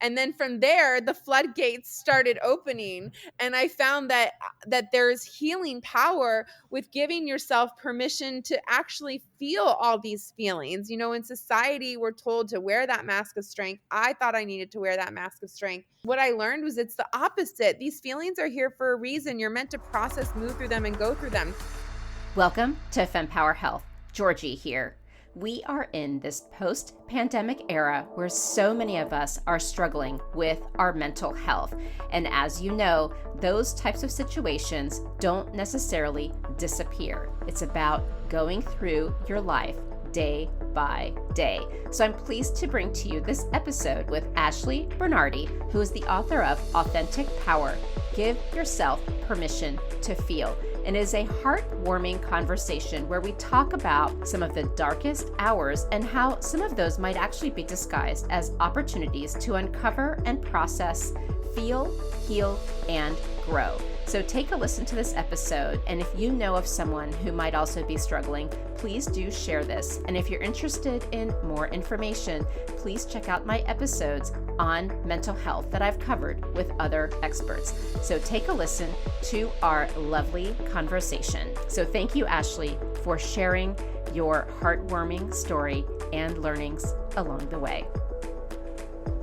And then from there, the floodgates started opening. And I found that there's healing power with giving yourself permission to actually feel all these feelings. In society, we're told to wear that mask of strength. I thought I needed to wear that mask of strength. What I learned was it's the opposite. These feelings are here for a reason. You're meant to process, move through them, and go through them. Welcome to Fempower Health. Georgie here. We are in this post-pandemic era where so many of us are struggling with our mental health. And as you know, those types of situations don't necessarily disappear. It's about going through your life day by day. So I'm pleased to bring to you this episode with Ashley Bernardi, who is the author of Authentic Power. Give yourself permission to feel. And it is a heartwarming conversation where we talk about some of the darkest hours and how some of those might actually be disguised as opportunities to uncover and process, feel, heal, and grow. So take a listen to this episode, and if you know of someone who might also be struggling, please do share this. And if you're interested in more information, please check out my episodes on mental health that I've covered with other experts. So take a listen to our lovely conversation. So thank you, Ashley, for sharing your heartwarming story and learnings along the way.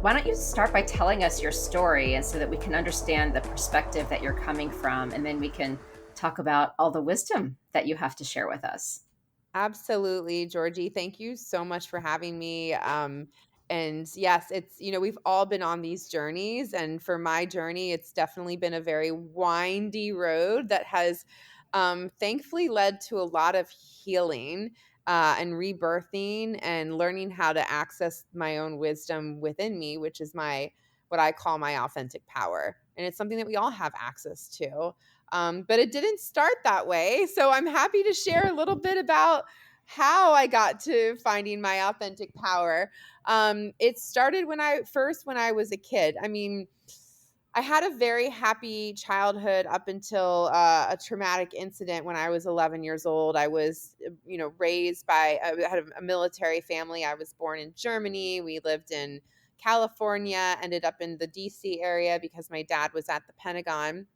Why don't you start by telling us your story, and so that we can understand the perspective that you're coming from, and then we can talk about all the wisdom that you have to share with us. Absolutely, Georgie. Thank you so much for having me. And yes, it's, we've all been on these journeys. And for my journey, it's definitely been a very windy road that has thankfully led to a lot of healing and rebirthing and learning how to access my own wisdom within me, which is what I call my authentic power. And it's something that we all have access to. But it didn't start that way. So I'm happy to share a little bit about how I got to finding my authentic power. It started when I was a kid. I mean, I had a very happy childhood up until a traumatic incident when I was 11 years old. I was, raised by, I had a military family. I was born in Germany. We lived in California, ended up in the DC area because my dad was at the Pentagon.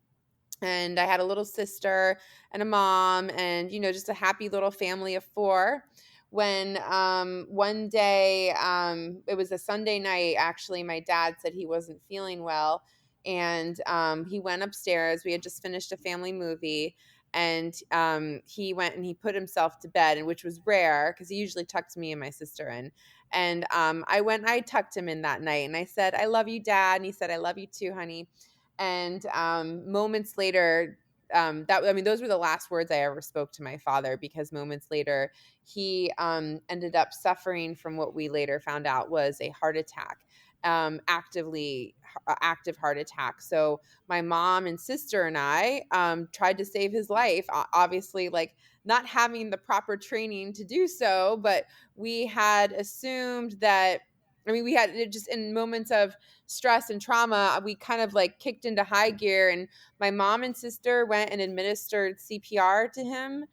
And I had a little sister and a mom and, just a happy little family of four. When one day, it was a Sunday night, actually, my dad said he wasn't feeling well. And he went upstairs. We had just finished a family movie. And he went and he put himself to bed, and which was rare because he usually tucked me and my sister in. And I tucked him in that night. And I said, "I love you, Dad." And he said, "I love you too, honey." And moments later, those were the last words I ever spoke to my father, because moments later, he ended up suffering from what we later found out was a heart attack, active heart attack. So my mom and sister and I tried to save his life, obviously, like not having the proper training to do so, but we had assumed that. We had it just in moments of stress and trauma, we kind of like kicked into high gear, and my mom and sister went and administered CPR to him.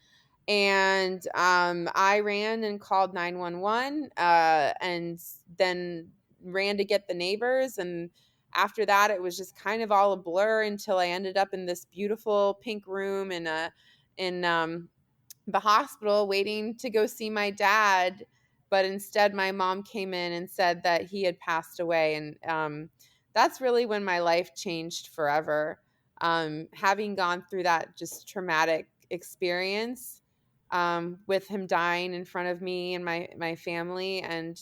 And I ran and called 911 and then ran to get the neighbors. And after that, it was just kind of all a blur until I ended up in this beautiful pink room in the hospital waiting to go see my dad. But instead, my mom came in and said that he had passed away. And that's really when my life changed forever. Having gone through that just traumatic experience with him dying in front of me and my family. And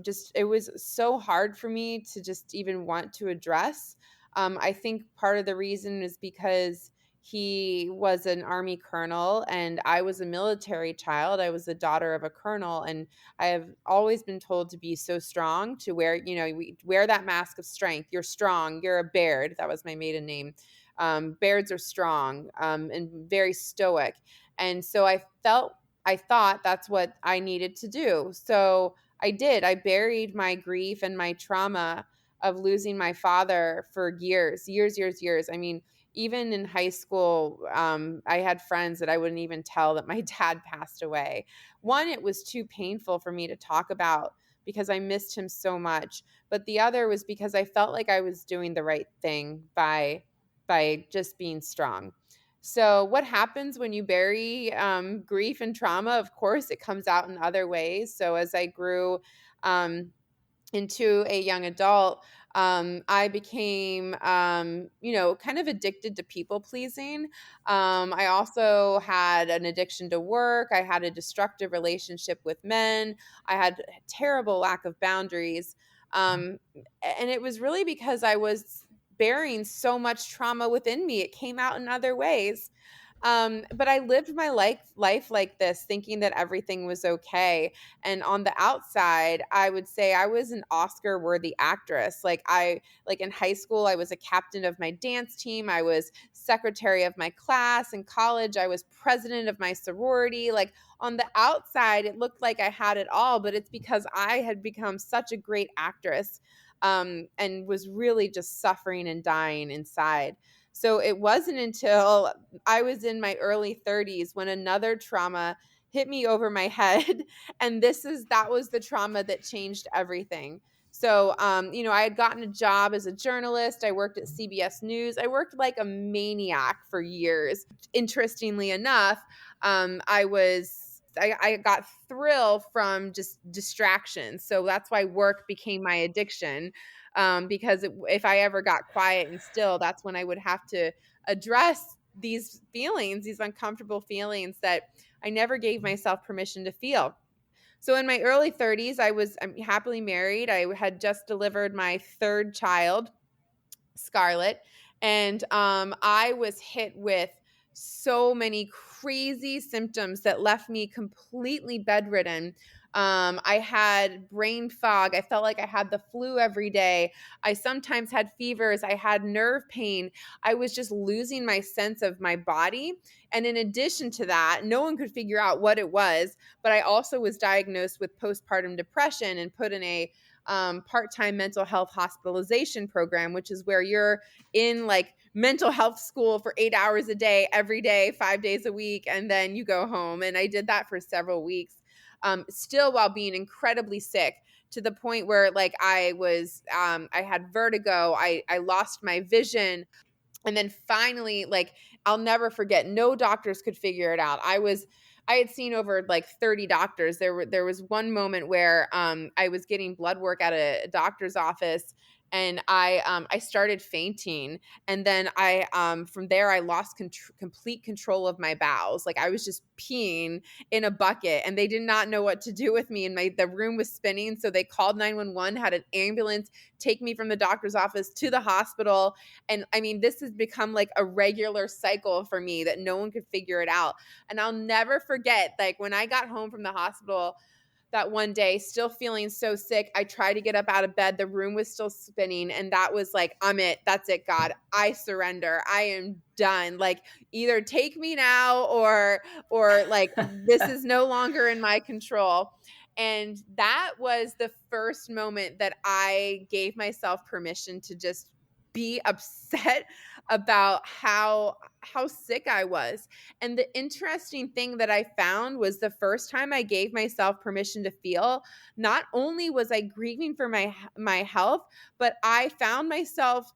just it was so hard for me to just even want to address. I think part of the reason is because he was an Army colonel and I was a military child. I was the daughter of a colonel, and I have always been told to be so strong, to wear, we wear that mask of strength. You're strong. You're a Baird. That was my maiden name. Bairds are strong and very stoic. And so I thought that's what I needed to do. So I did. I buried my grief and my trauma of losing my father for years. I mean, even in high school, I had friends that I wouldn't even tell that my dad passed away. One, it was too painful for me to talk about, because I missed him so much. But the other was because I felt like I was doing the right thing by just being strong. So, what happens when you bury grief and trauma? Of course, it comes out in other ways. So, as I grew um, into a young adult, I became, kind of addicted to people pleasing. I also had an addiction to work. I had a destructive relationship with men. I had a terrible lack of boundaries. And it was really because I was bearing so much trauma within me. It came out in other ways. But I lived my life like this, thinking that everything was okay. And on the outside, I would say I was an Oscar worthy actress. Like in high school, I was a captain of my dance team. I was secretary of my class. In college, I was president of my sorority. Like on the outside, it looked like I had it all, but it's because I had become such a great actress. And was really just suffering and dying inside. So it wasn't until I was in my early 30s when another trauma hit me over my head. And that was the trauma that changed everything. So, I had gotten a job as a journalist. I worked at CBS News. I worked like a maniac for years. Interestingly enough, I got thrill from just distraction. So that's why work became my addiction. Because if I ever got quiet and still, that's when I would have to address these feelings, these uncomfortable feelings that I never gave myself permission to feel. So in my early 30s, I'm happily married. I had just delivered my third child, Scarlett, and I was hit with so many crazy symptoms that left me completely bedridden. I had brain fog. I felt like I had the flu every day. I sometimes had fevers. I had nerve pain. I was just losing my sense of my body. And in addition to that, no one could figure out what it was. But I also was diagnosed with postpartum depression and put in a part-time mental health hospitalization program, which is where you're in like mental health school for 8 hours a day, every day, 5 days a week, and then you go home. And I did that for several weeks, still while being incredibly sick, to the point where like I had vertigo, I lost my vision. And then finally, like, I'll never forget, no doctors could figure it out. I had seen over like 30 doctors. There was one moment where I was getting blood work at a doctor's office, and I started fainting. And then from there I lost complete control of my bowels. Like I was just peeing in a bucket, and they did not know what to do with me, and the room was spinning. So they called 911, had an ambulance take me from the doctor's office to the hospital. And I mean, this has become like a regular cycle for me that no one could figure it out. And I'll never forget, like, when I got home from the hospital that one day, still feeling so sick, I tried to get up out of bed. The room was still spinning. And that was like, that's it, God. I surrender. I am done. Like, either take me now, or like, this is no longer in my control. And that was the first moment that I gave myself permission to just be upset about how sick I was. And the interesting thing that I found was the first time I gave myself permission to feel, not only was I grieving for my health, but I found myself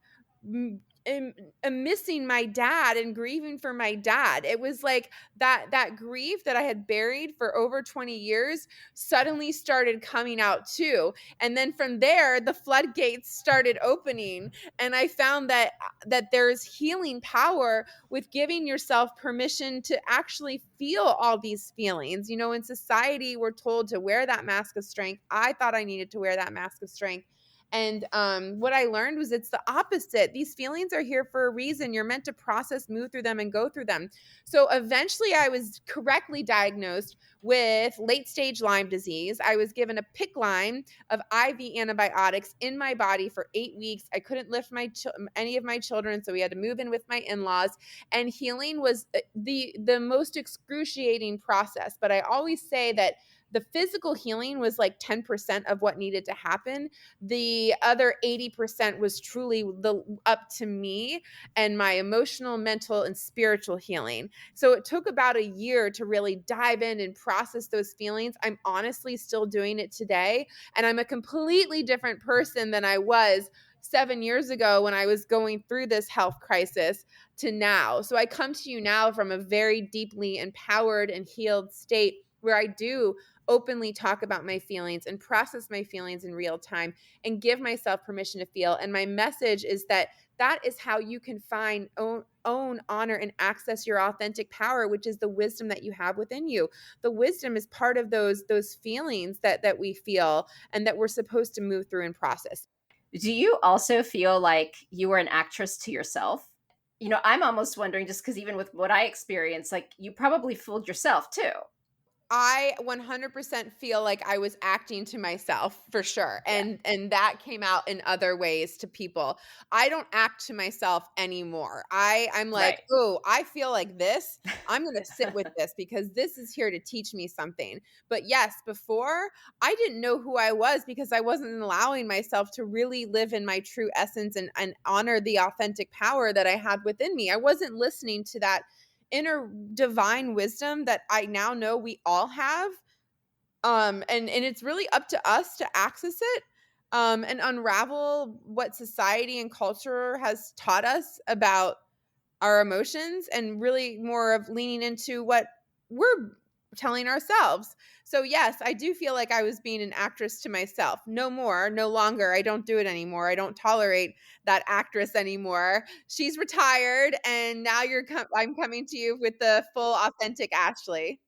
missing my dad and grieving for my dad. It was like that grief that I had buried for over 20 years suddenly started coming out too. And then from there, the floodgates started opening, and I found that there's healing power with giving yourself permission to actually feel all these feelings. In society, we're told to wear that mask of strength. I thought I needed to wear that mask of strength. And what I learned was it's the opposite. These feelings are here for a reason. You're meant to process, move through them, and go through them. So eventually I was correctly diagnosed with late stage Lyme disease. I was given a PICC line of IV antibiotics in my body for 8 weeks. I couldn't lift any of my children, so we had to move in with my in-laws. And healing was the most excruciating process. But I always say that the physical healing was like 10% of what needed to happen. The other 80% was truly the up to me and my emotional, mental, and spiritual healing. So it took about a year to really dive in and process those feelings. I'm honestly still doing it today, and I'm a completely different person than I was 7 years ago when I was going through this health crisis to now. So I come to you now from a very deeply empowered and healed state where I do openly talk about my feelings and process my feelings in real time and give myself permission to feel. And my message is that that is how you can find own honor and access your authentic power, which is the wisdom that you have within you. The wisdom is part of those feelings that we feel and that we're supposed to move through and process. Do you also feel like you were an actress to yourself? I'm almost wondering, just because even with what I experienced, like you probably fooled yourself too. I 100% feel like I was acting to myself for sure. Yeah. And that came out in other ways to people. I don't act to myself anymore. I'm like, Right. "Oh, I feel like this. I'm going to sit with this because this is here to teach me something." But yes, before I didn't know who I was because I wasn't allowing myself to really live in my true essence and honor the authentic power that I had within me. I wasn't listening to that inner divine wisdom that I now know we all have. And it's really up to us to access it, and unravel what society and culture has taught us about our emotions and really more of leaning into what we're telling ourselves. So yes, I do feel like I was being an actress to myself. No more, no longer. I don't do it anymore. I don't tolerate that actress anymore. She's retired and now I'm coming to you with the full authentic Ashley.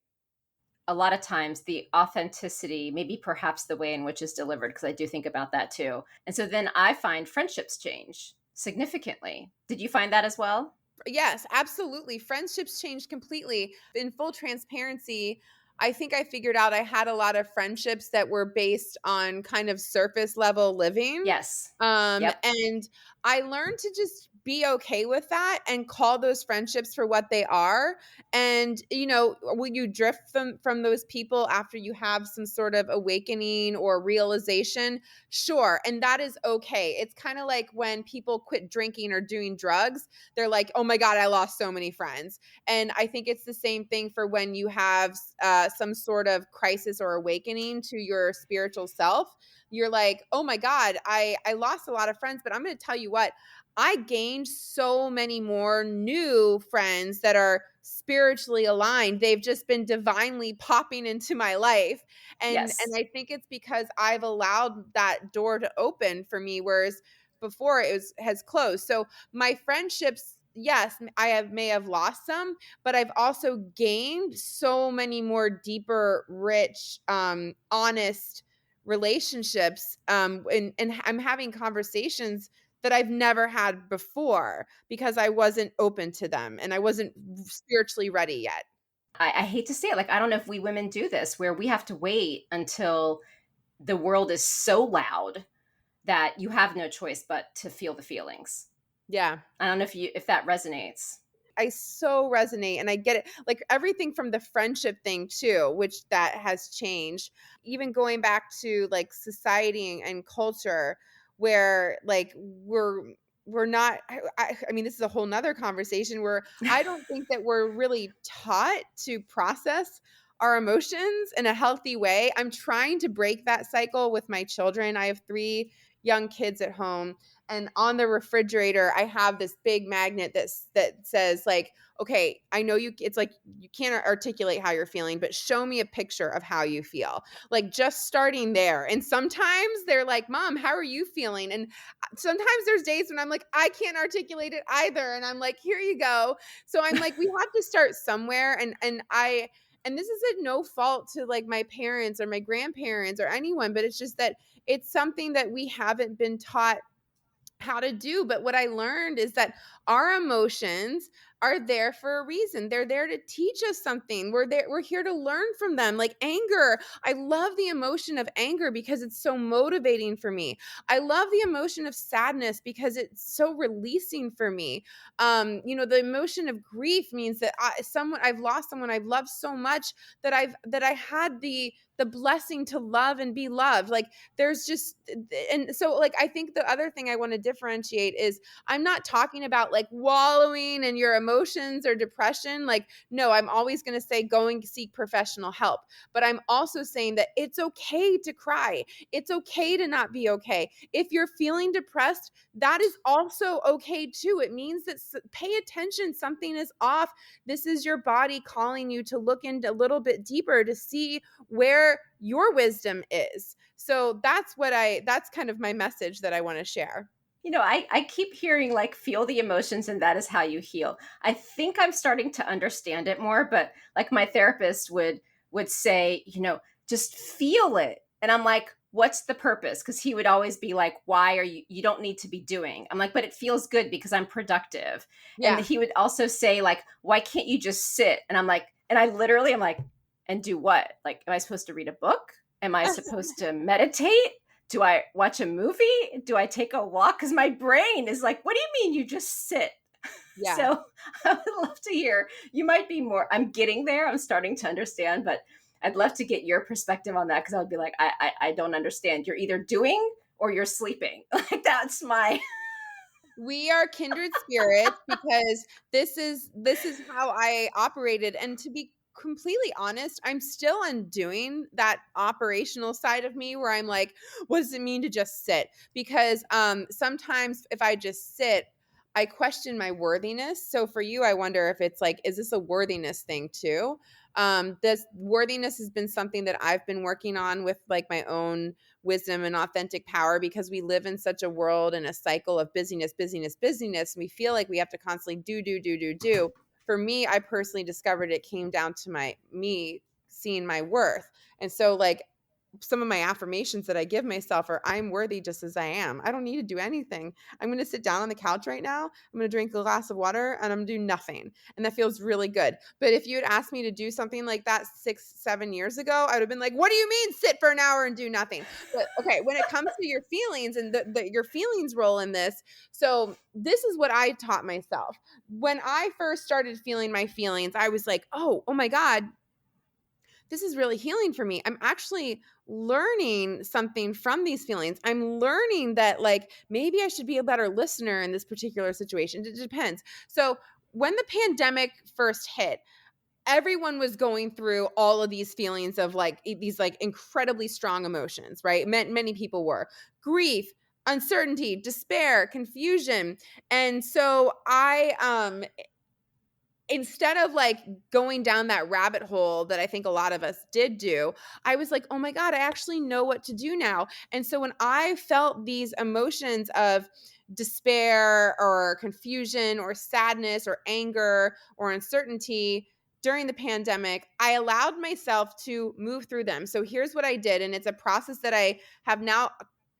A lot of times the authenticity, maybe perhaps the way in which it's delivered, because I do think about that too. And so then I find friendships change significantly. Did you find that as well? Yes, absolutely. Friendships changed completely. In full transparency, I think I figured out I had a lot of friendships that were based on kind of surface level living. Yes. Yep. And I learned to just be okay with that and call those friendships for what they are. And, will you drift from those people after you have some sort of awakening or realization? Sure. And that is okay. It's kind of like when people quit drinking or doing drugs, they're like, "Oh my God, I lost so many friends." And I think it's the same thing for when you have some sort of crisis or awakening to your spiritual self. You're like, "Oh my God, I lost a lot of friends, but I'm going to tell you what, I gained so many more new friends that are spiritually aligned. They've just been divinely popping into my life." And Yes. I think it's because I've allowed that door to open for me, whereas before has closed. So my friendships, yes, may have lost some, but I've also gained so many more deeper, rich, honest relationships. And I'm having conversations that I've never had before because I wasn't open to them and I wasn't spiritually ready yet. I hate to say it. Like, I don't know if we women do this where we have to wait until the world is so loud that you have no choice but to feel the feelings. Yeah. I don't know if that resonates. I so resonate and I get it. Like everything from the friendship thing too, which that has changed. Even going back to like society and culture where like we're not I mean this is a whole nother conversation where I don't think that we're really taught to process our emotions in a healthy way. I'm trying to break that cycle with my children. I have 3 young kids at home, and on the refrigerator I have this big magnet that says like, "Okay, I know it's like you can't articulate how you're feeling, but show me a picture of how you feel." Like just starting there. And sometimes they're like, "Mom, how are you feeling?" And sometimes there's days when I'm like, "I can't articulate it either." And I'm like, "Here you go." So I'm like, we have to start somewhere, and this is a no fault to like my parents or my grandparents or anyone, but it's just that it's something that we haven't been taught how to do. But what I learned is that our emotions are there for a reason. They're there to teach us something. We're here to learn from them. Like anger. I love the emotion of anger because it's so motivating for me. I love the emotion of sadness because it's so releasing for me. The emotion of grief means that I've lost someone I've loved so much that I had the blessing to love and be loved. Like there's just and so like I think the other thing I want to differentiate is I'm not talking about like wallowing in your emotions or depression. Like no, I'm always going to say going seek professional help. But I'm also saying that it's okay to cry. It's okay to not be okay. If you're feeling depressed, that is also okay too. It means that pay attention, something is off. This is your body calling you to look into a little bit deeper to see where your wisdom is. So that's kind of my message that I want to share. I keep hearing like feel the emotions and that is how you heal. I think I'm starting to understand it more, but like my therapist would say, just feel it. And I'm like, what's the purpose? Because he would always be like, why are you don't need to be doing. I'm like, but it feels good because I'm productive. And Yeah. he would also say, like, why can't you just sit? And I'm like, and I literally am like, and do what? Like, am I supposed to read a book? Am I supposed to meditate? Do I watch a movie? Do I take a walk? Because my brain is like, what do you mean you just sit? Yeah. So I would love to hear. You might be more, I'm getting there. I'm starting to understand, but I'd love to get your perspective on that because I would be like, I don't understand. You're either doing or you're sleeping. Like that's my. We are kindred spirits because this is how I operated, and to be completely honest, I'm still undoing that operational side of me where I'm like, what does it mean to just sit? Because sometimes if I just sit, I question my worthiness. So for you, I wonder if it's like, is this a worthiness thing too? This worthiness has been something that I've been working on with like my own wisdom and authentic power because we live in such a world and a cycle of busyness, busyness, busyness. And we feel like we have to constantly do, do, do, do, do. For me, I personally discovered it came down to me seeing my worth. And so like some of my affirmations that I give myself are I'm worthy just as I am. I don't need to do anything. I'm going to sit down on the couch right now. I'm going to drink a glass of water and I'm going to do nothing. And that feels really good. But if you had asked me to do something like that 6, 7 years ago, I would have been like, what do you mean sit for an hour and do nothing? But okay, when it comes to your feelings and your feelings role in this, so this is what I taught myself. When I first started feeling my feelings, I was like, oh my God, this is really healing for me. I'm actually learning something from these feelings. I'm learning that, like, maybe I should be a better listener in this particular situation. It depends. So, when the pandemic first hit, everyone was going through all of these feelings of like these like incredibly strong emotions, right? Many people were grief, uncertainty, despair, confusion. And so I instead of like going down that rabbit hole that I think a lot of us did do, I was like, oh my God, I actually know what to do now. And so when I felt these emotions of despair or confusion or sadness or anger or uncertainty during the pandemic, I allowed myself to move through them. So here's what I did. And it's a process that I have now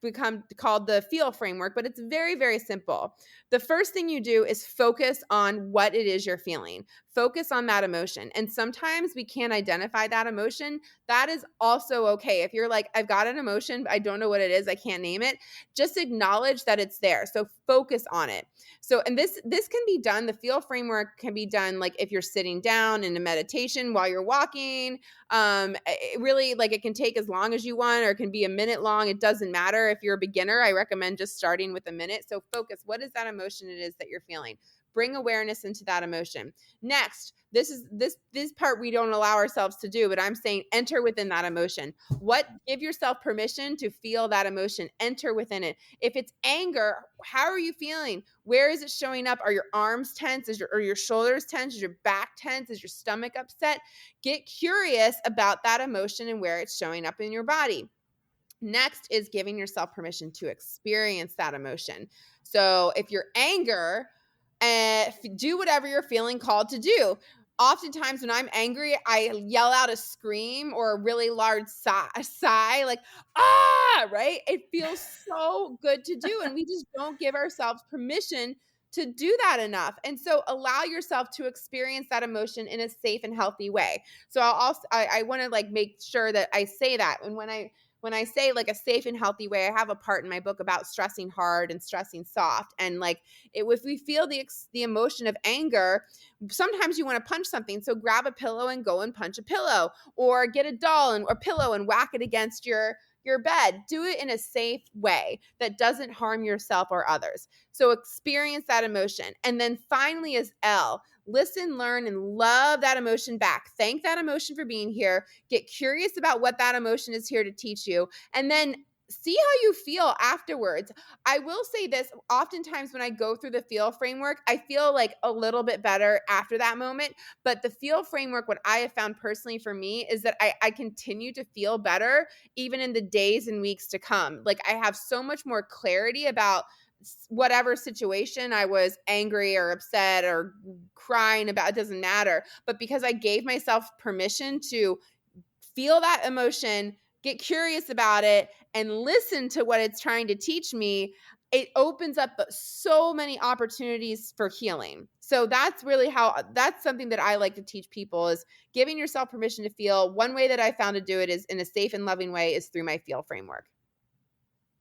become called the feel framework, but it's very, very simple. The first thing you do is focus on what it is you're feeling. Focus on that emotion. And sometimes we can't identify that emotion. That is also okay. If you're like, I've got an emotion, but I don't know what it is, I can't name it, just acknowledge that it's there. So focus on it. So, and this can be done, the feel framework can be done like if you're sitting down in a meditation while you're walking. It really like it can take as long as you want, or it can be a minute long. It doesn't matter. If you're a beginner, I recommend just starting with a minute. So focus. What is that emotion it is that you're feeling? Bring awareness into that emotion. Next, this part we don't allow ourselves to do, but I'm saying enter within that emotion. Give yourself permission to feel that emotion. Enter within it. If it's anger, how are you feeling? Where is it showing up? Are your arms tense? Are your shoulders tense? Is your back tense? Is your stomach upset? Get curious about that emotion and where it's showing up in your body. Next is giving yourself permission to experience that emotion. So if you're anger, do whatever you're feeling called to do. Oftentimes when I'm angry, I yell out a scream or a really large sigh like, right? It feels so good to do. And we just don't give ourselves permission to do that enough. And so allow yourself to experience that emotion in a safe and healthy way. So I want to like make sure that I say that. And when I say like a safe and healthy way, I have a part in my book about stressing hard and stressing soft. And like if we feel the emotion of anger, sometimes you want to punch something. So grab a pillow and go and punch a pillow, or get a doll and or pillow and whack it against your bed. Do it in a safe way that doesn't harm yourself or others. So experience that emotion. And then finally is L. Listen, learn, and love that emotion back. Thank that emotion for being here. Get curious about what that emotion is here to teach you. And then see how you feel afterwards. I will say this, oftentimes when I go through the feel framework, I feel like a little bit better after that moment. But the feel framework, what I have found personally for me is that I continue to feel better even in the days and weeks to come. Like I have so much more clarity about whatever situation I was angry or upset or crying about, it doesn't matter. But because I gave myself permission to feel that emotion, get curious about it, and listen to what it's trying to teach me, it opens up so many opportunities for healing. So that's really that's something that I like to teach people, is giving yourself permission to feel. One way that I found to do it is in a safe and loving way is through my feel framework.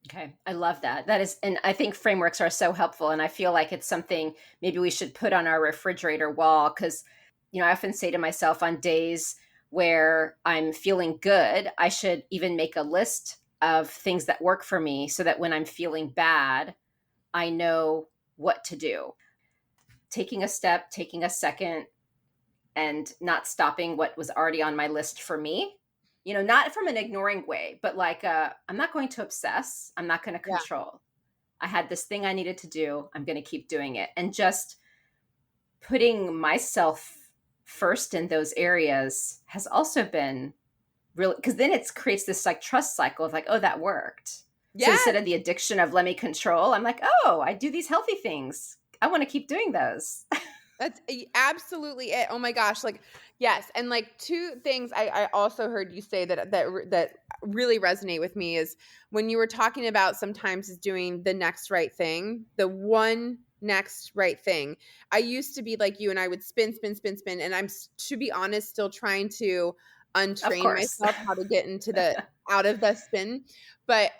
Okay. I love that. That is, and I think frameworks are so helpful. And I feel like it's something maybe we should put on our refrigerator wall. Cause, I often say to myself on days where I'm feeling good, I should even make a list of things that work for me so that when I'm feeling bad, I know what to do. Taking a step, taking a second, and not stopping what was already on my list for me. Not from an ignoring way, but like I'm not going to obsess. I'm not going to Yeah. control. I had this thing I needed to do. I'm going to keep doing it. And just putting myself first in those areas has also been really, because then it creates this like trust cycle of like, oh, that worked. So Yes. instead of the addiction of let me control, I'm like, oh, I do these healthy things. I want to keep doing those. That's absolutely it. Oh my gosh, like yes, and like two things I also heard you say that really resonate with me is when you were talking about sometimes is doing the next right thing, the one next right thing. I used to be like you, and I would spin, spin, spin, spin, and to be honest, still trying to Of untrain course. myself how to get into the out of the spin. But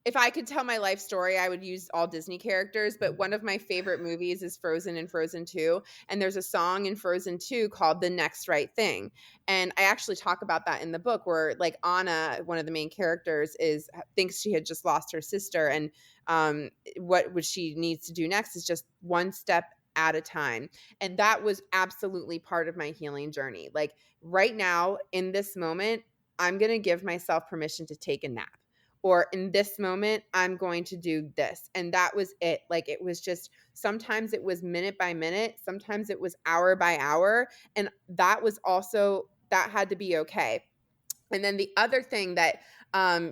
if I could tell my life story, I would use all Disney characters, but one of my favorite movies is Frozen and Frozen 2, and there's a song in Frozen 2 called The Next Right Thing. And I actually talk about that in the book where like Anna, one of the main characters, thinks she had just lost her sister, and what she needs to do next is just one step at a time. And that was absolutely part of my healing journey. Like right now in this moment, I'm going to give myself permission to take a nap, or in this moment I'm going to do this. And that was it. Like it was just, sometimes it was minute by minute, sometimes it was hour by hour, and that had to be okay. And then the other thing that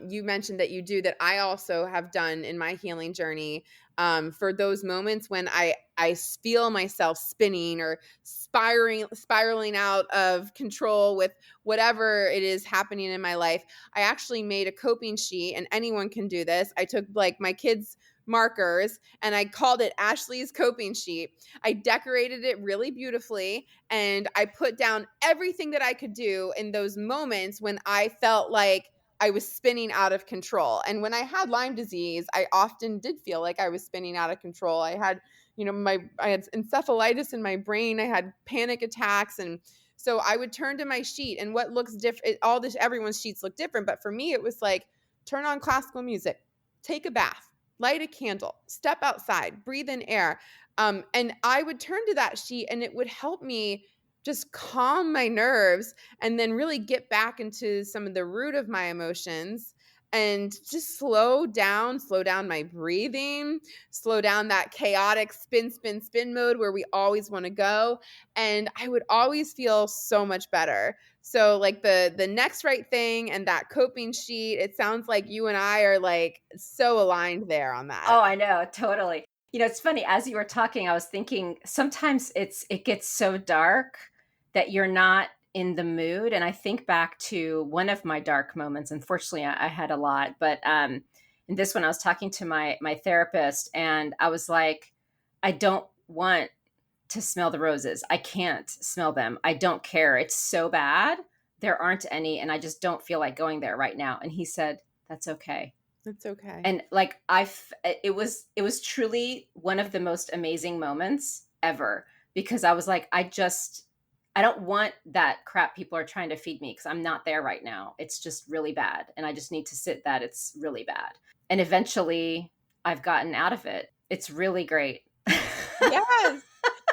you mentioned that you do that I also have done in my healing journey, for those moments when I feel myself spinning or spiraling out of control with whatever it is happening in my life, I actually made a coping sheet, and anyone can do this. I took like my kids' markers and I called it Ashley's coping sheet. I decorated it really beautifully, and I put down everything that I could do in those moments when I felt like I was spinning out of control. And when I had Lyme disease, I often did feel like I was spinning out of control. I had, I had encephalitis in my brain. I had panic attacks. And so I would turn to my sheet, and what looks different, everyone's sheets look different. But for me, it was like, turn on classical music, take a bath, light a candle, step outside, breathe in air. And I would turn to that sheet, and it would help me just calm my nerves and then really get back into some of the root of my emotions and just slow down my breathing, slow down that chaotic spin, spin, spin mode where we always want to go. And I would always feel so much better. So like the next right thing and that coping sheet, it sounds like you and I are like so aligned there on that. Oh, I know, totally. It's funny, as you were talking, I was thinking sometimes it gets so dark that you're not in the mood. And I think back to one of my dark moments. Unfortunately, I had a lot, but in this one, I was talking to my therapist, and I was like, I don't want to smell the roses. I can't smell them. I don't care. It's so bad there aren't any, and I just don't feel like going there right now. And he said, that's okay. It's okay. And like it was truly one of the most amazing moments ever, because I was like, I don't want that crap people are trying to feed me, because I'm not there right now. It's just really bad, and I just need to sit that it's really bad. And eventually I've gotten out of it. It's really great. Yes.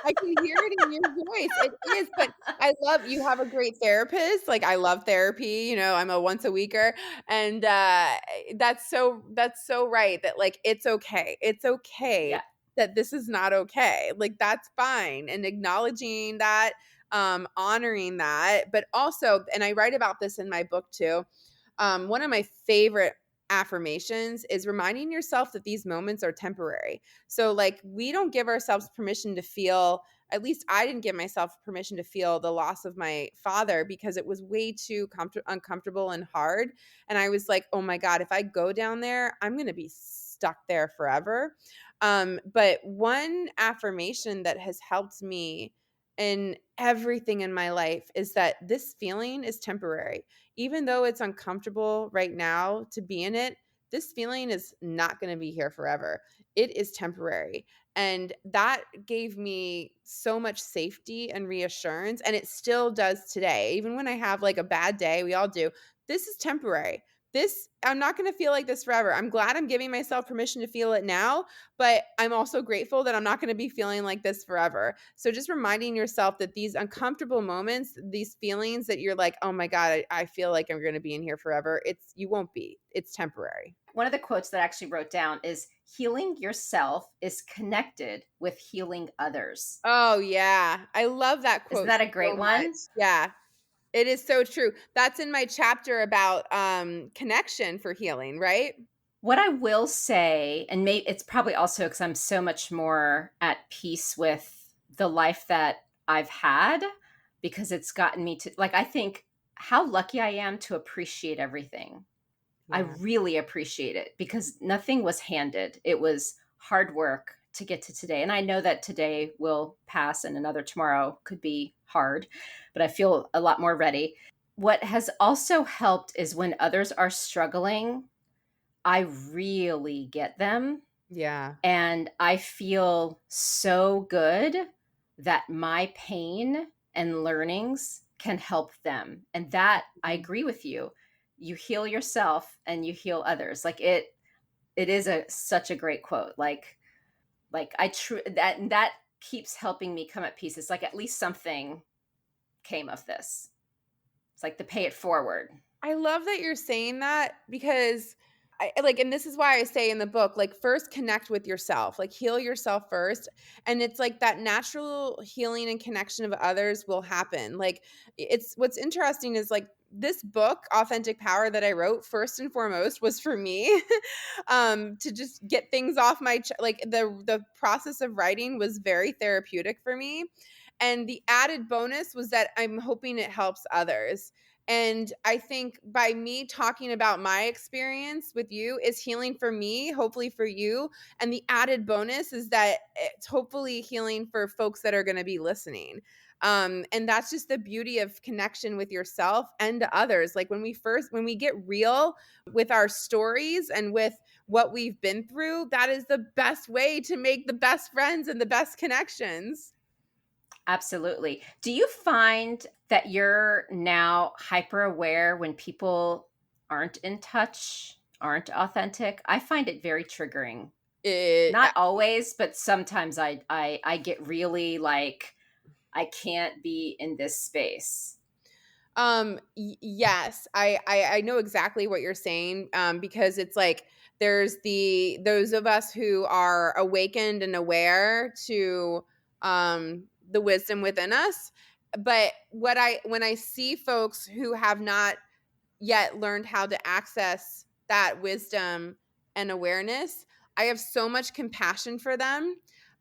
I can hear it in your voice. It is, but I love you have a great therapist. Like, I love therapy, I'm a once a weeker, and, that's so right that, like, it's okay. It's okay Yeah. that this is not okay. Like, that's fine, and acknowledging that, honoring that, but also and I write about this in my book too, one of my favorite affirmations is reminding yourself that these moments are temporary. So, like, we don't give ourselves permission to feel, at least I didn't give myself permission to feel the loss of my father because it was way too uncomfortable and hard. And I was like, oh my God, if I go down there, I'm going to be stuck there forever. But one affirmation that has helped me in everything in my life is that this feeling is temporary. Even though it's uncomfortable right now to be in it, this feeling is not going to be here forever. It is temporary. And that gave me so much safety and reassurance. And it still does today. Even when I have like a bad day, we all do. This is temporary. I'm not going to feel like this forever. I'm glad I'm giving myself permission to feel it now, but I'm also grateful that I'm not going to be feeling like this forever. So just reminding yourself that these uncomfortable moments, these feelings that you're like, oh my God, I feel like I'm going to be in here forever. You won't be. It's temporary. One of the quotes that I actually wrote down is, healing yourself is connected with healing others. Oh yeah. I love that Isn't quote that a so great much. one? Yeah. It is so true. That's in my chapter about connection for healing, right? What I will say, and it's probably also because I'm so much more at peace with the life that I've had, because it's gotten me to, like, I think how lucky I am to appreciate everything. I Yeah. really appreciate it, because nothing was handed. It was hard work to get to today. And I know that today will pass and another tomorrow could be hard, but I feel a lot more ready. What has also helped is when others are struggling, I really get them, Yeah. and I feel so good that my pain and learnings can help them. And that, I Mhm. agree with you. You heal yourself and you heal others. Like it is such a great quote. Like that keeps helping me come at peace. It's like at least something came of this. It's like the pay it forward. I love that you're saying that because and this is why I say in the book, like, first connect with yourself, like, heal yourself first. And it's like that natural healing and connection of others will happen. Like, it's what's interesting is like this book, Authentic Power, that I wrote first and foremost was for me, to just get things off my, like the process of writing was very therapeutic for me. And the added bonus was that I'm hoping it helps others. And I think by me talking about my experience with you is healing for me, hopefully for you. And the added bonus is that it's hopefully healing for folks that are going to be listening. And that's just the beauty of connection with yourself and to others. Like when we get real with our stories and with what we've been through, that is the best way to make the best friends and the best connections. Absolutely. Do you find that you're now hyper aware when people aren't in touch, aren't authentic? I find it very triggering. It Not always, but sometimes I get really like, I can't be in this space. Yes, I know exactly what you're saying, because it's like there's those of us who are awakened and aware to the wisdom within us. But when I see folks who have not yet learned how to access that wisdom and awareness, I have so much compassion for them.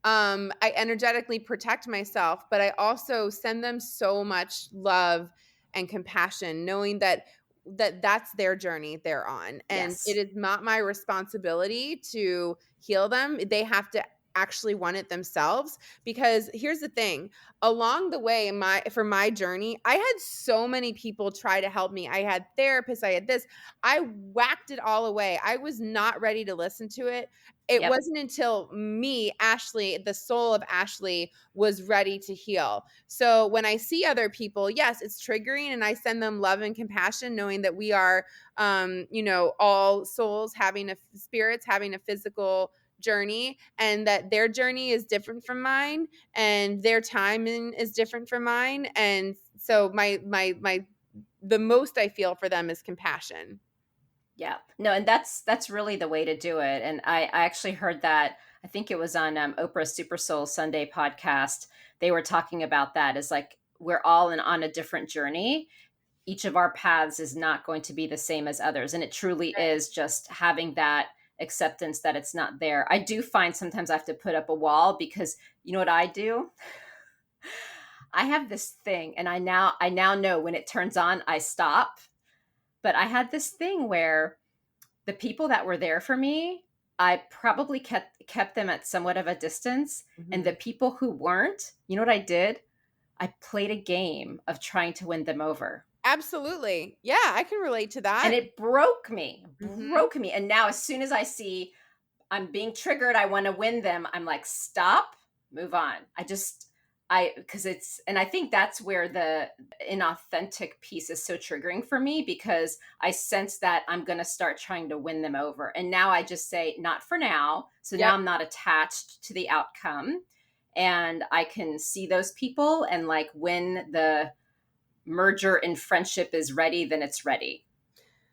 I energetically protect myself, but I also send them so much love and compassion, knowing that's their journey they're on, and it Yes. is not my responsibility to heal them. They have to actually want it themselves. Because here's the thing, along the way, for my journey, I had so many people try to help me. I had therapists, I had this. I whacked it all away. I was not ready to listen to it. It Yep. wasn't until me, Ashley, the soul of Ashley, was ready to heal. So when I see other people, yes, it's triggering, and I send them love and compassion, knowing that we are, all souls having spirits having a physical journey, and that their journey is different from mine, and their timing is different from mine. And so the most I feel for them is compassion. Yeah. No, and that's really the way to do it. And I actually heard that, I think it was on Oprah's Super Soul Sunday podcast. They were talking about that as like we're all on a different journey. Each of our paths is not going to be the same as others. And it truly is just having that acceptance that it's not there. I do find sometimes I have to put up a wall because you know what I do? I have this thing, and I now know when it turns on, I stop. But I had this thing where the people that were there for me, I probably kept them at somewhat of a distance. And Mhm. the people who weren't, you know what I did? I played a game of trying to win them over. Absolutely. Yeah, I can relate to And that. it broke me, Mhm. broke me. And now, as soon as I see I'm being triggered, I want to win them, I'm like, stop, move on. Because and I think that's where the inauthentic piece is so triggering for me because I sense that I'm going to start trying to win them over. And now I just say, not for now. So now Yep. I'm not attached to the outcome. And I can see those people, and like when the merger in friendship is ready, then it's ready.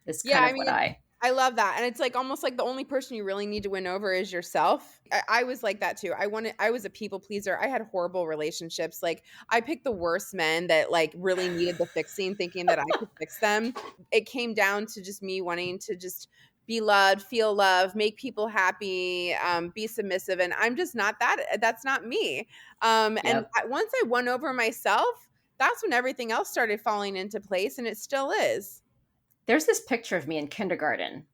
Is Yeah, kind I of what mean, I. I love that, and it's, like, almost like the only person you really need to win over is yourself. I was like that too. I was a people pleaser. I had horrible relationships, like, I picked the worst men that, like, really needed the fixing, thinking that I could fix them. It came down to just me wanting to just be loved, feel love, make people happy, be submissive, and I'm just not that's not me. And Yep. once I won over myself, that's when everything else started falling into place, and it still is. There's this picture of me in kindergarten.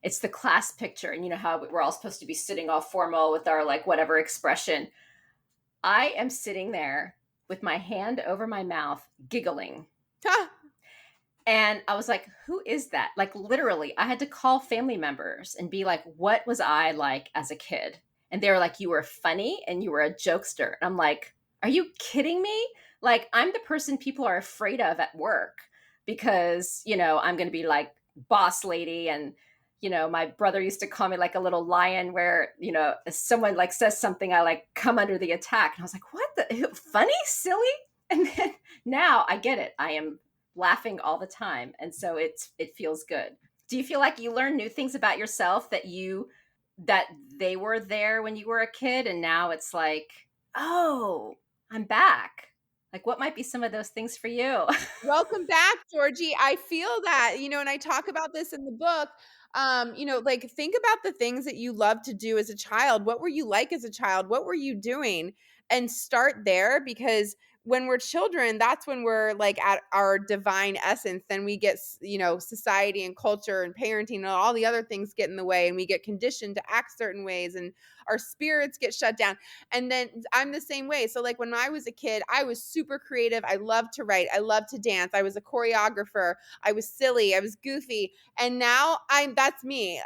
It's the class picture, and you know how we're all supposed to be sitting all formal with our like whatever expression. I am sitting there with my hand over my mouth giggling, and I was like, who is that? Like literally I had to call family members and be like, what was I like as a kid? And they were like, you were funny and you were a jokester. And I'm like, are you kidding me? Like I'm the person people are afraid of at work because I'm going to be like boss lady. And my brother used to call me like a little lion where if someone like says something, I like come under the attack. And I was like, what the funny, silly? And then now I get it. I am laughing all the time, and so it feels good. Do you feel like you learn new things about yourself that they were there when you were a kid, and now it's like, oh, I'm back? Like what might be some of those things for you? Welcome back, Georgie. I feel that, and I talk about this in the book. Like think about the things that you loved to do as a child. What were you like as a child? What were you doing? And start there, because when we're children, that's when we're like at our divine essence. Then we get, society and culture and parenting and all the other things get in the way, and we get conditioned to act certain ways, and our spirits get shut down. And then I'm the same way. So like when I was a kid, I was super creative. I loved to write. I loved to dance. I was a choreographer. I was silly. I was goofy. And now that's me.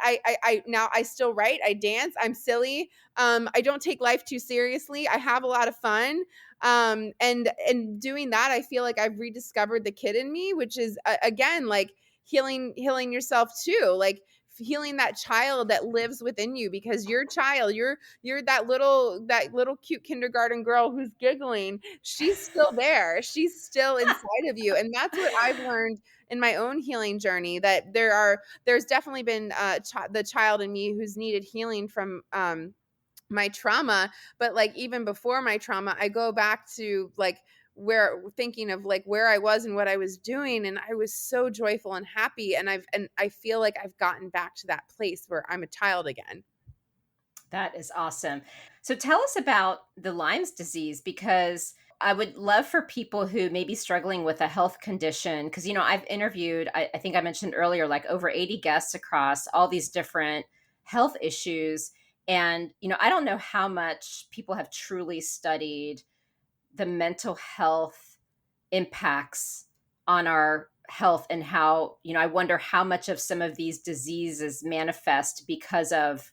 Now I still write. I dance. I'm silly. I don't take life too seriously. I have a lot of fun. And doing that, I feel like I've rediscovered the kid in me, which is again, like healing yourself too. Like healing that child that lives within you, because your child, you're that little cute kindergarten girl who's giggling. She's still there. She's still inside of you. And that's what I've learned in my own healing journey, that there's definitely been the child in me who's needed healing from my trauma. But like even before my trauma, I go back to like where thinking of like where I was and what I was doing, and I was so joyful and happy, and I feel like I've gotten back to that place where I'm a child again. That is awesome. So tell us about the Lyme's disease, because I would love for people who may be struggling with a health condition. Because, I've interviewed, I think I mentioned earlier, like over 80 guests across all these different health issues. And, I don't know how much people have truly studied the mental health impacts on our health, and how, I wonder how much of some of these diseases manifest because of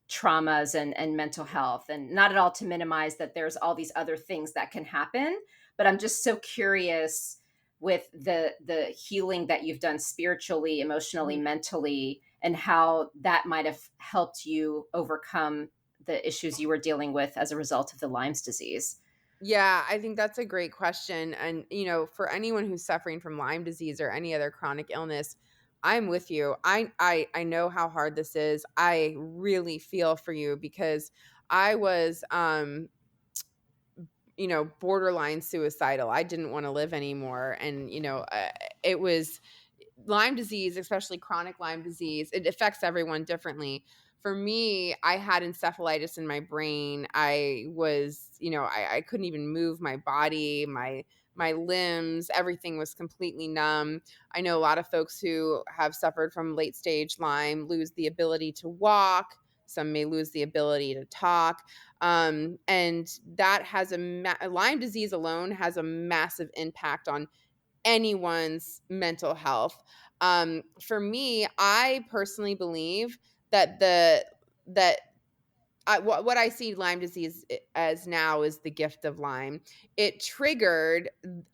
traumas and mental health. And not at all to minimize that there's all these other things that can happen, but I'm just so curious with the healing that you've done spiritually, emotionally, Mhm. mentally, and how that might have helped you overcome the issues you were dealing with as a result of the Lyme's disease. Yeah, I think that's a great question. And, for anyone who's suffering from Lyme disease or any other chronic illness, I'm with you. I know how hard this is. I really feel for you because I was borderline suicidal. I didn't want to live anymore. And, it was Lyme disease, especially chronic Lyme disease, it affects everyone differently. For me, I had encephalitis in my brain. I was, I couldn't even move my body, my limbs, everything was completely numb. I know a lot of folks who have suffered from late stage Lyme lose the ability to walk. Some may lose the ability to talk. And that has Lyme disease alone has a massive impact on anyone's mental health. For me, I personally believe that what I see Lyme disease as now is the gift of Lyme. It triggered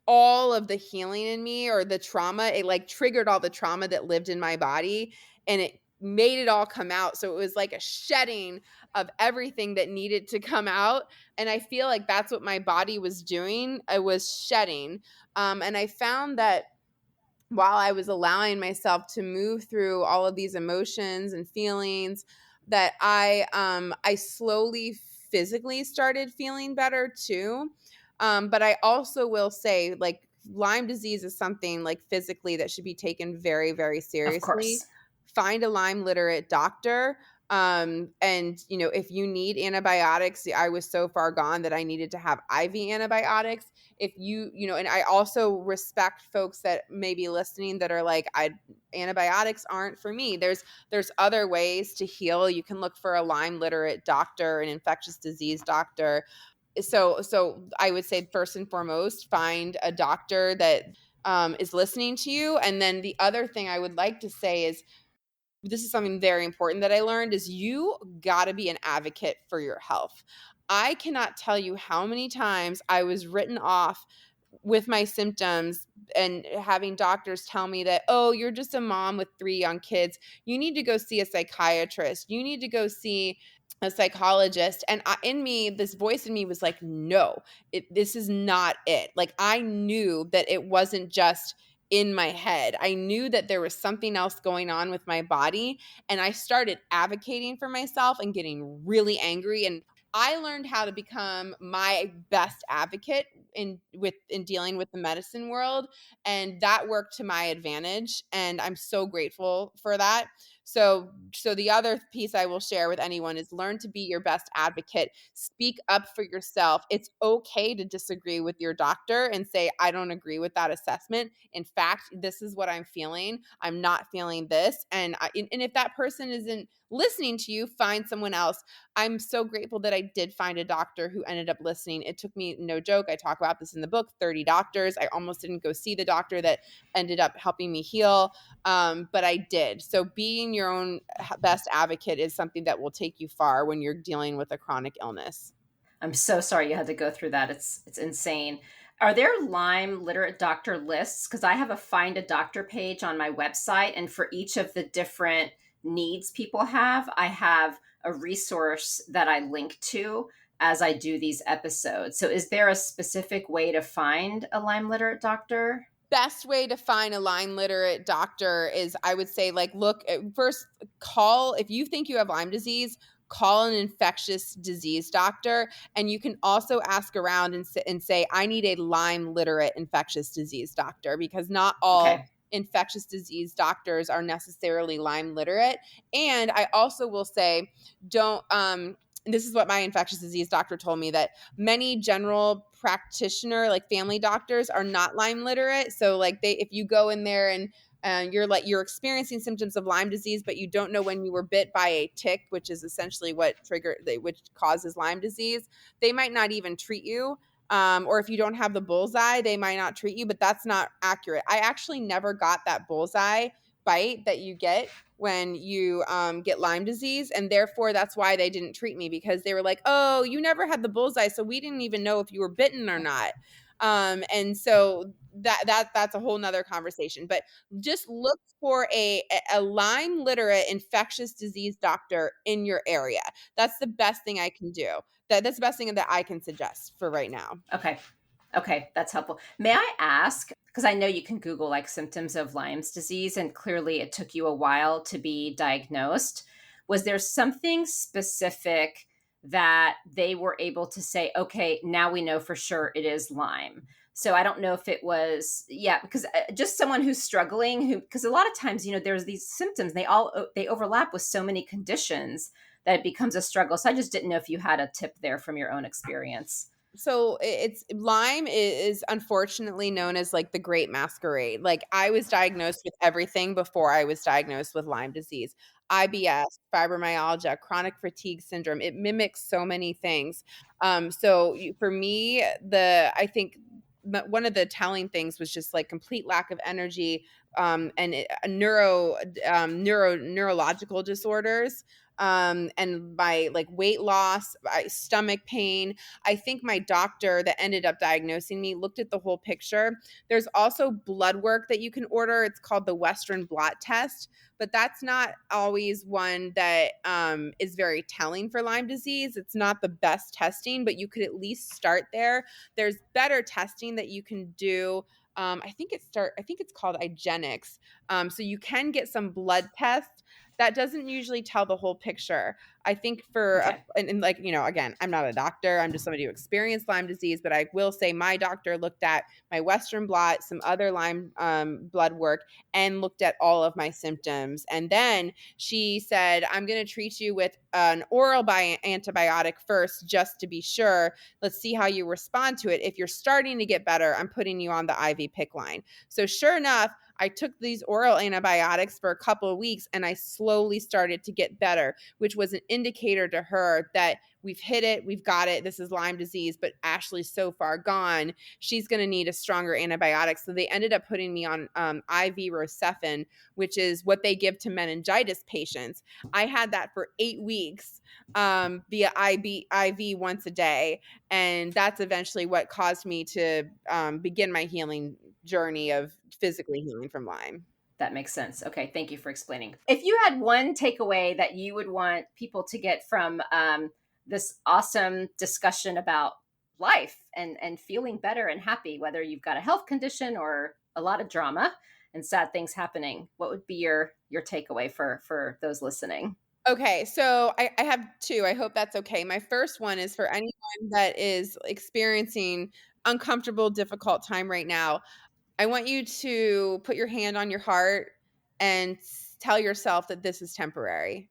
all of the healing in me, or the trauma. It like triggered all the trauma that lived in my body, and it made it all come out. So it was like a shedding of everything that needed to come out. And I feel like that's what my body was doing. I was shedding. And I found that while I was allowing myself to move through all of these emotions and feelings, that I slowly physically started feeling better too. But I also will say, like, Lyme disease is something like physically that should be taken very, very Of seriously. course. Find a Lyme literate doctor. And if you need antibiotics, I was so far gone that I needed to have IV antibiotics. If and I also respect folks that may be listening that are like, I antibiotics aren't for me. There's other ways to heal. You can look for a Lyme literate doctor, an infectious disease doctor. So I would say, first and foremost, find a doctor that is listening to you. And then the other thing I would like to say is, this is something very important that I learned, is you got to be an advocate for your health. I cannot tell you how many times I was written off with my symptoms and having doctors tell me that, oh, you're just a mom with 3 young kids. You need to go see a psychiatrist. You need to go see a psychologist. And in me, this voice in me was like, no, this is not it. Like, I knew that it wasn't just in my head. I knew that there was something else going on with my body, and I started advocating for myself and getting really angry. And I learned how to become my best advocate in dealing with the medicine world, and that worked to my advantage, and I'm so grateful for that. So the other piece I will share with anyone is, learn to be your best advocate. Speak up for yourself. It's okay to disagree with your doctor and say, I don't agree with that assessment. In fact, this is what I'm feeling. I'm not feeling this. And if that person isn't listening to you, find someone else. I'm so grateful that I did find a doctor who ended up listening. It took me, no joke, I talk about this in the book, 30 doctors. I almost didn't go see the doctor that ended up helping me heal. But I did. So being your own best advocate is something that will take you far when you're dealing with a chronic illness. I'm so sorry you had to go through that. It's insane. Are there Lyme literate doctor lists? Because I have a find a doctor page on my website, and for each of the different needs people have, I have a resource that I link to as I do these episodes. So is there a specific way to find a Lyme literate doctor? Best way to find a Lyme literate doctor is, I would say, like, look first, call, if you think you have Lyme disease, call an infectious disease doctor. And you can also ask around and say, I need a Lyme literate infectious disease doctor, because not all Okay. infectious disease doctors are necessarily Lyme literate. And I also will say, don't this is what my infectious disease doctor told me, that many general practitioner, like family doctors, are not Lyme literate. So like, if you go in there and you're experiencing symptoms of Lyme disease, but you don't know when you were bit by a tick, which is essentially which causes Lyme disease, they might not even treat you. Or if you don't have the bullseye, they might not treat you, but that's not accurate. I actually never got that bullseye bite that you get when you get Lyme disease. And therefore, that's why they didn't treat me, because they were like, oh, you never had the bullseye. So we didn't even know if you were bitten or not. And so that's a whole nother conversation. But just look for a Lyme literate infectious disease doctor in your area. That's the best thing I can do. That's the best thing that I can suggest for right now. Okay. Okay, that's helpful. May I ask, because I know you can Google like symptoms of Lyme's disease, and clearly it took you a while to be diagnosed. Was there something specific that they were able to say, okay, now we know for sure it is Lyme? So I don't know if it was, yeah, because just someone who's struggling, who, because a lot of times, there's these symptoms, they overlap with so many conditions that it becomes a struggle. So I just didn't know if you had a tip there from your own experience. So it's Lyme is unfortunately known as like the great masquerade. Like I was diagnosed with everything before I was diagnosed with Lyme disease. IBS, fibromyalgia, chronic fatigue syndrome. It mimics so many things. For me, I think one of the telling things was just like complete lack of energy, neurological disorders, and my like weight loss, my stomach pain. I think my doctor that ended up diagnosing me looked at the whole picture. There's also blood work that you can order. It's called the Western blot test, but that's not always one that is very telling for Lyme disease. It's not the best testing, but you could at least start there. There's better testing that you can do. I think it's called IGeneX. So you can get some blood tests. That doesn't usually tell the whole picture. I think Okay. and like, again, I'm not a doctor. I'm just somebody who experienced Lyme disease, but I will say my doctor looked at my Western blot, some other Lyme blood work, and looked at all of my symptoms. And then she said, I'm going to treat you with an oral antibiotic first, just to be sure. Let's see how you respond to it. If you're starting to get better, I'm putting you on the IV PIC line. So sure enough, I took these oral antibiotics for a couple of weeks and I slowly started to get better, which was an indicator to her that we've hit it, we've got it, this is Lyme disease, but Ashley's so far gone, she's going to need a stronger antibiotic. So they ended up putting me on IV Rocephin, which is what they give to meningitis patients. I had that for 8 weeks via IV once a day. And that's eventually what caused me to begin my healing journey of physically healing from Lyme. That makes sense. Okay, thank you for explaining. If you had one takeaway that you would want people to get from this awesome discussion about life and feeling better and happy, whether you've got a health condition or a lot of drama and sad things happening, what would be your takeaway for those listening? Okay, so I have two. I hope that's okay. My first one is for anyone that is experiencing uncomfortable, difficult time right now. I want you to put your hand on your heart and tell yourself that this is temporary.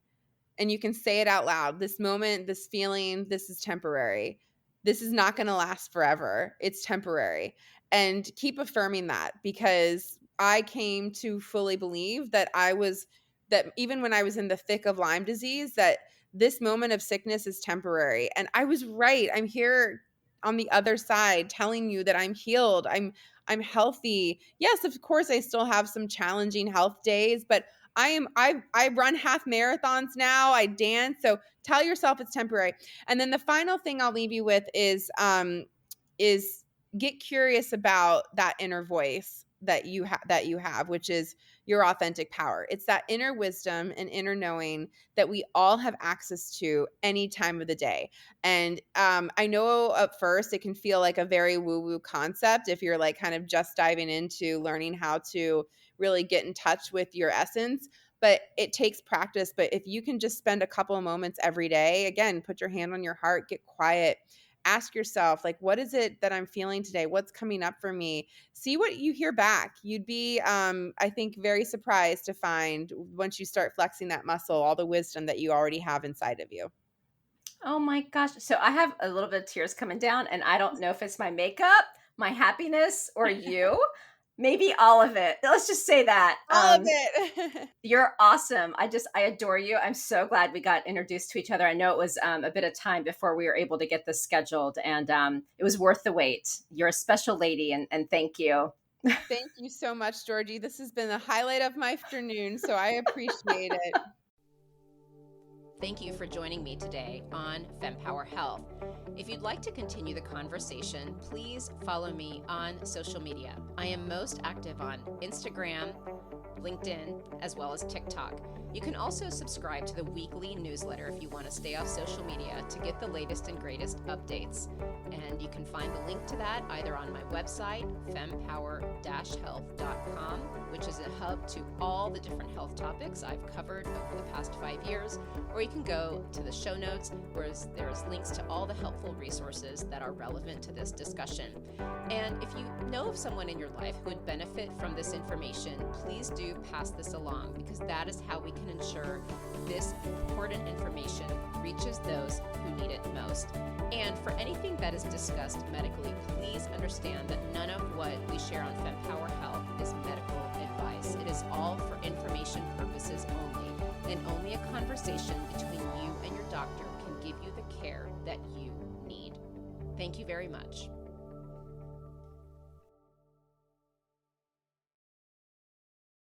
And you can say it out loud. This moment, this feeling, this is temporary. This is not going to last forever. It's temporary. And keep affirming that, because I came to fully believe that even when I was in the thick of Lyme disease, that this moment of sickness is temporary. And I was right. I'm here on the other side telling you that I'm healed. I'm healthy. Yes, of course I still have some challenging health days, but I run half marathons now. I dance. So tell yourself it's temporary. And then the final thing I'll leave you with is get curious about that inner voice that you have, which is your authentic power. It's that inner wisdom and inner knowing that we all have access to any time of the day. And I know at first it can feel like a very woo-woo concept if you're like kind of just diving into learning how to really get in touch with your essence. But it takes practice. But if you can just spend a couple of moments every day, again, put your hand on your heart, get quiet, ask yourself, like, what is it that I'm feeling today? What's coming up for me? See what you hear back. You'd be, I think, very surprised to find once you start flexing that muscle, all the wisdom that you already have inside of you. Oh my gosh. So I have a little bit of tears coming down, and I don't know if it's my makeup, my happiness, or you. Maybe all of it. Let's just say that. All of it. You're awesome. I adore you. I'm so glad we got introduced to each other. I know it was a bit of time before we were able to get this scheduled, and it was worth the wait. You're a special lady, and thank you. Thank you so much, Georgie. This has been the highlight of my afternoon, so I appreciate it. Thank you for joining me today on Fempower Health. If you'd like to continue the conversation, please follow me on social media. I am most active on Instagram, LinkedIn, as well as TikTok. You can also subscribe to the weekly newsletter if you want to stay off social media to get the latest and greatest updates. And you can find the link to that either on my website, fempower-health.com, which is a hub to all the different health topics I've covered over the past 5 years, or you can go to the show notes where there's links to all the helpful resources that are relevant to this discussion. And if you know of someone in your life who would benefit from this information, please do pass this along, because that is how we can ensure this important information reaches those who need it most. And for anything that is discussed medically, please understand that none of what we share on Fempower Health is medical advice. It is all for information purposes only, and only a conversation between you and your doctor can give you the care that you need. Thank you very much.